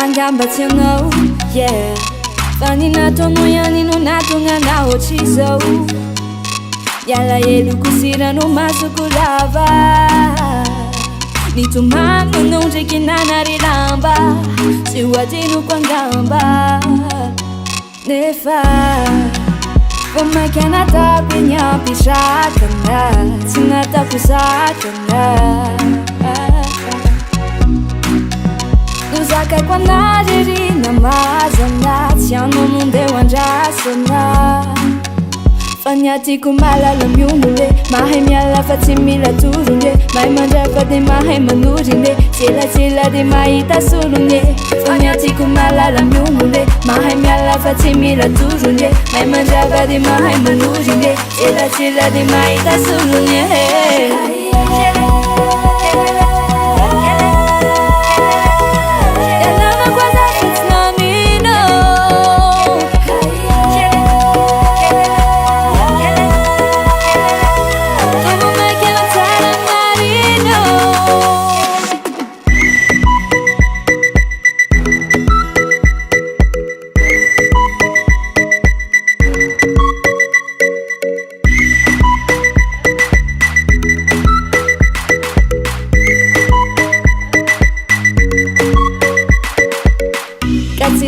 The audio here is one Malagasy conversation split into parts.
Angambaziano, yeah. Fani nato moyani no nato ngana ochizo. Yala yelu kusira no masukulava. Nitumano no jekinana rilamba. Siwadinu kwangamba. Nefa. Como que nada pinha pichacana. Sinata kusakana. Zaka kwa najiri na mazana Tiano munde wanjasana Fanyati kumala la miumule Mahe miala fatimila turunye Mai manjava de mahe manurine Sila de maita surunye Fanyati kumala la miumule Mahe miala fatimila turunye Mai manjava de mahe manurine Sila de maita surunye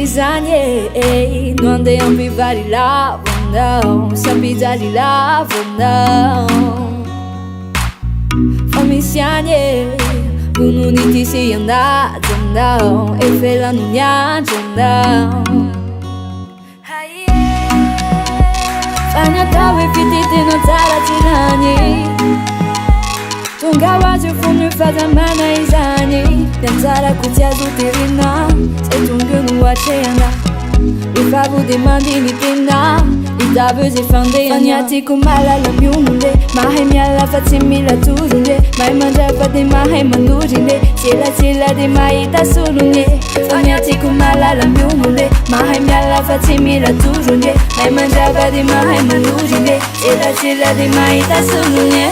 Zanye, não andei a vivar e lavo, não. Sabida de lavo, não. Famiciane, bunu niti se andar, não. E fela no nyanjo, não. Fanya tawe pitite no tara tirani. Tungawa de fume faz a mana izani. Danzara kutia zutirina. Tungu wachena Ifavu de mandini pina Itabu zifande Fanyati kumala la miumule Mahe miala fatimila turunye Mai manjava de mahe manurine Sila de maita surunye Fanyati kumala la miumule Mahe miala fatimila turunye Mai manjava de mahe manurine Sila de maita surunye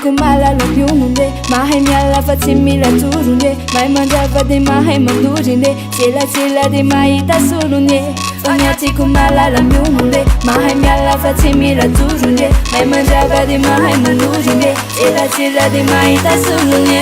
Kumala lo piumunde Mahe miala fatimila turunye Mai manjava de mahe mandurine Sila de maita surunye Fanyati kumala lo piumunde Mahe miala fatimila turunye Mai manjava de mahe mandurine Sila de maita surunye